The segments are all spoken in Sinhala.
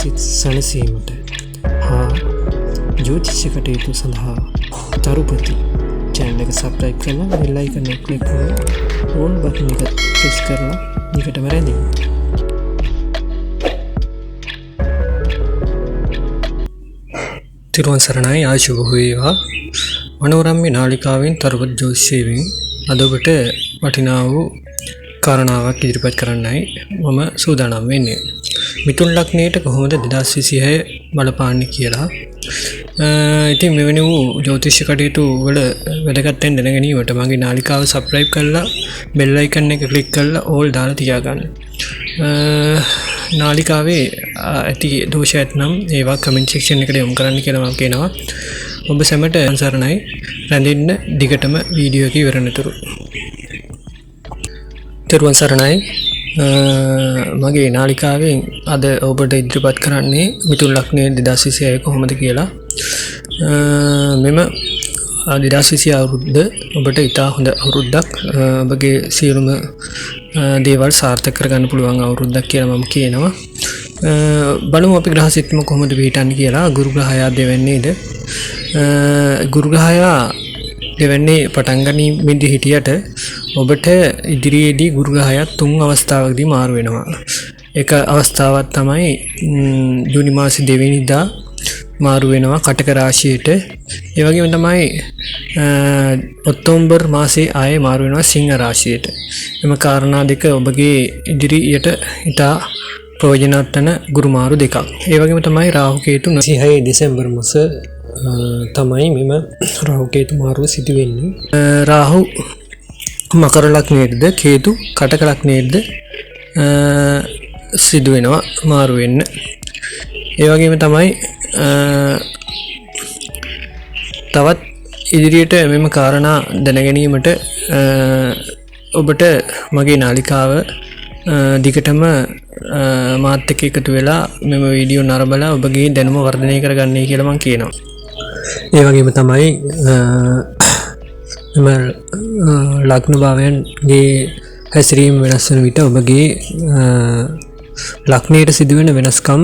සිත් සැනසීමට හා ජ්‍යොතිෂ කටයුතු සඳහා තරුපති channel එක subscribe කරලා bell icon එක click කරලා all button එක press කරලා නිකටම රැඳෙන්න. තිරුවන් සරණයි ආශුභ වේවා. මනෝරම්‍ය නාලිකාවෙන් තරුපති ජ්‍යොතිෂයෙන් අද ඔබට වටිනා වූ කාරණාවක් ඉදිරිපත් කරන්නයි මම සූදානම් වෙන්නේ. මිථුන ලග්නයට කොහොමද 2026 බලපාන්නේ කියලා. ඉතින් මෙවැනි වූ ජ්‍යොතිෂ කටයුතු වල වැදගත්යෙන් දැන ගැනීමට මගේ නාලිකාව subscribe කරලා bell icon එක click කරලා all දාලා තියාගන්න. නාලිකාවේ ඇති දෝෂ ඇතනම් ඒවා comment section එකට යොමු කරන්න කියලා මම කියනවා. ඔබ සැමට සරණයි. රැඳෙන්න දිගටම වීඩියෝ එක ඉවරනතුරු. තිරුවන් සරණයි. මගේ නාලිකාවෙන් අද ඔබට ඉදිරිපත් කරන්නේ මිථුන ලග්නයේ 2026 කොහොමද කියලා. මෙම 2026 අවුරුද්ද ඔබට ඉතා හොඳ අවුරුද්දක්. ඔබගේ සියලුම දේවල් සාර්ථක කරගන්න පුළුවන් අවුරුද්දක් කියලා මම කියනවා. බලමු අපි ග්‍රහ සිත්ම කොහොමද පිටන්නේ කියලා. ගුරු ග්‍රහයා දෙවන්නේද? ගුරු ග්‍රහයා දෙවන්නේ පටන් ගනිමින්දී හිටියට ඔබට ඉදිරියේදී ගුරු ග්‍රහයා තුන් අවස්ථාවකදී මාරු වෙනවා. එක අවස්ථාවක් තමයි ජූනි මාසේ 2 වෙනිදා මාරු වෙනවා කටක රාශියට. ඒ වගේම තමයි ඔක්තෝබර් මාසේ ආයේ මාරු වෙනවා සිංහ රාශියට. එම කාරණා දෙක ඔබගේ ඉදිරියට ඉතා ප්‍රයෝජනවත් වන ගුරු මාරු දෙකක්. ඒ වගේම තමයි රාහු කේතු 26 දෙසැම්බර් මාස තමයි මෙම රාහු කේතු මාරුව සිදු වෙන්නේ. රාහු මකර ලග්නයේද කේතු කටක ලග්නයේද සිදු වෙනවා මාරු වෙන්න. ඒ වගේම තමයි තවත් ඉදිරියට මෙම කාරණා දැන ගැනීමට ඔබට මගේ නාලිකාව දිගටම මාත් එක්ක එකතු වෙලා මෙම වීඩියෝ නරඹලා ඔබගේ දැනුම වර්ධනය කරගන්නයි කියලා මම කියනවා. ඒ වගේම තමයි මෙම ලග්න භාවයන්ගේ හැසිරීම වෙනස් වන විට ඔබගේ ලග්නයට සිදුවෙන වෙනස්කම්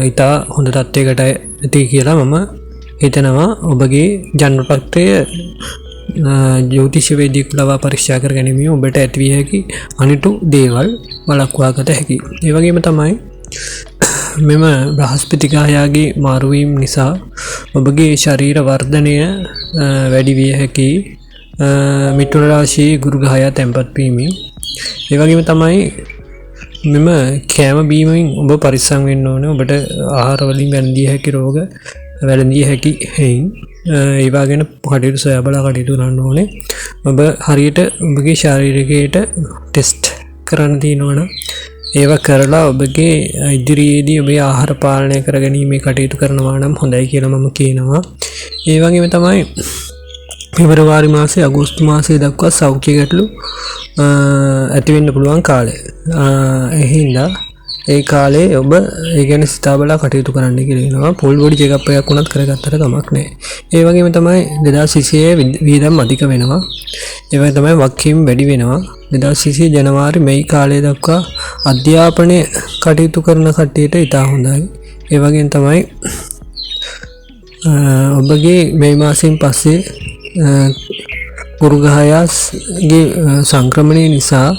ඉතා හොඳ තත්ත්වයකට ඇති කියලා මම හිතනවා. ඔබගේ ජන්මපත්‍රය ජ්‍යොතිෂ වේදිකව ලවා පරීක්ෂා කර ගැනීම ඔබට ඇතිවිය හැකි අනිතු දේවල් වළක්වා ගත හැකියි. ඒ වගේම තමයි මෙම බ්‍රහස්පති ග්‍රහයාගේ මාරුවීම නිසා ඔබගේ ශරීර වර්ධනය වැඩි විය හැකි. මිථුන රාශියේ ගුරු ග්‍රහයා තැන්පත් වීමෙන් ඒ වගේම තමයි මෙම කෑම බීමෙන් ඔබ පරිස්සම් වෙන්න ඕනේ. ඔබට ආහාර වලින් වැළඳිය හැකි රෝග වැළඳිය හැකි හේයින් ඒවා ගැන කටයුතු සොයා බලා කටයුතු කරන්න ඕනේ. ඔබ හරියට ඔබගේ ශාරීරිකයට ටෙස්ට් කරන්න තියෙනවා. ඒවා කරලා ඔබගේ ඉදිරියේදී ඔබේ ආහාර පාලනය කර ගැනීමේ කටයුතු කරනවා නම් හොඳයි කියලා මම කියනවා. ඒ වගේම තමයි පෙබරවාරි මාසේ අගෝස්තු මාසයේ දක්වා සෞඛ්‍ය ගැටලු ඇති වෙන්න පුළුවන් කාලය. ඒ හින්දා ඒ කාලේ ඔබ ඒ ගැන සිතා බලා කටයුතු කරන්න කියලා වෙනවා. පොල් බොඩි චෙක් අප් එකක් වුණත් කරගත්තට කමක් නැහැ. ඒ වගේම තමයි 2026 වියදම් අධික වෙනවා. ඒ වගේම තමයි වක්කීම් වැඩි වෙනවා. 2026 ජනවාරි මැයි කාලය දක්වා අධ්‍යාපනය කටයුතු කරන කට්ටියට ඉතා හොඳයි. ඒ වගේම තමයි ඔබගේ මේ මාසෙන් පස්සේ ගුරු ග්‍රහයාගේ සංක්‍රමණය නිසා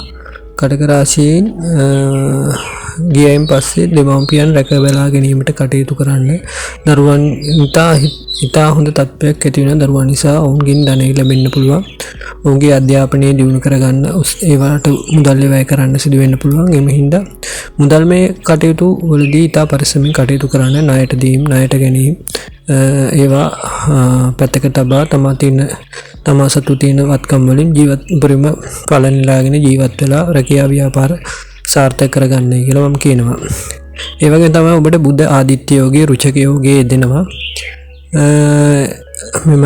කටක රාශියෙන් ගියයින් පස්සේ දෙමව්පියන් රැක බලා ගැනීමට කටයුතු කරන්න. දරුවන් ඉතා හොඳ තත්ත්වයක් ඇති වෙන දරුවන් නිසා ඔවුන්ගෙන් ධනය ලැබෙන්න පුළුවන්. ඔවුන්ගේ අධ්‍යාපනය දියුණු කරගන්න ඒවට මුදල් වැය කරන්න සිදු වෙන්න පුළුවන්. එම හින්දා මුදල් මේ කටයුතු වලදී ඉතා පරිස්සමින් කටයුතු කරන්න. ණයට දීම් ණයට ගැනීම ඒවා පැත්තක තබා තමා සතු තියෙන වත්කම් වලින් ජීවත් උපරිම ඵල නෙලාගෙන ජීවත් වෙලා රැකියා ව්‍යාපාර සාර්ථක කරගන්නයි කියලා මම කියනවා. ඒ වගේම තමයි ඔබට බුද්ධ ආදිත්‍ය යෝගයේ රුචක යෝගයේ යෙදෙනවා මෙම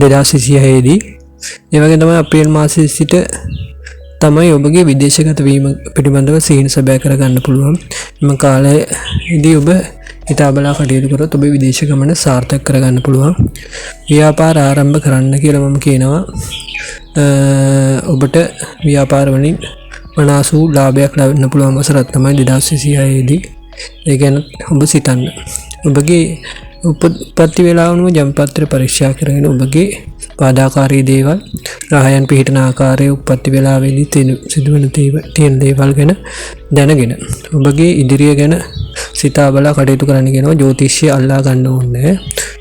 2026 දී. ඒ වගේම තමයි අප්‍රේල් මාසයේ සිට තමයි ඔබගේ විදේශගත වීම පිළිබඳව සිහින සැබෑ කරගන්න පුළුවන්. මෙම කාලයේදී ඔබ හිතා බලා කටයුතු කරොත් ඔබේ විදේශ ගමන සාර්ථක කරගන්න පුළුවන්. ව්‍යාපාර ආරම්භ කරන්න කියලා මම කියනවා. ඔබට ව්‍යාපාර වලින් මනාසු ලාභයක් ලබන්න පුළුවන් වසරක් තමයි 2026 දී. ඒ ගැන ඔබ සිතන්න. ඔබගේ උපත්ති වේලාවනුව ජම්පත්‍ර පරීක්ෂා කරගෙන ඔබගේ බාධාකාරී දේවල් ග්‍රහයන් පිහිටන ආකාරයේ උපත්ති වේලාවේදී සිදුවන තියෙන දේවල් ගැන දැනගෙන ඔබගේ ඉදිරිය ගැන සිතා බලා කටයුතු කරන්න කියනවා. ජ්‍යොතිෂය අල්ලා ගන්න ඕනේ.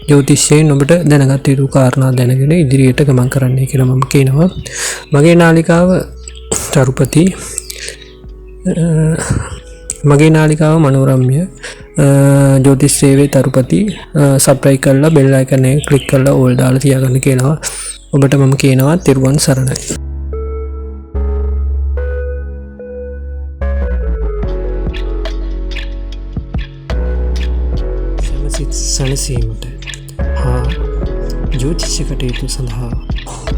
ජ්‍යොතිෂයෙන් ඔබට දැනගත යුතු කාරණා දැනගෙන ඉදිරියට ගමන් කරන්න කියලා මම කියනවා. මගේ නාලිකාව තරුපති, මගේ නාලිකාව මනෝරම්‍ය ජ්‍යොතිෂ සේවයේ තරුපති. සබ්ස්ක්‍රයිබ් කරලා බෙල් අයිකන් එක ක්ලික් කරලා ඕල් දාලා තියාගන්න කියලා ඔබට මම කියනවා. තෙරුවන් සරණයි. සැනසීමට හා ජ්‍යොතිෂ කටයුතු සඳහා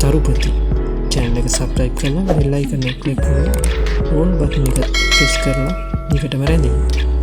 තරුපති channel එක subscribe කරලා bell icon එක click කරලා all button එක press කරලා ඊකටම රැඳෙන්න.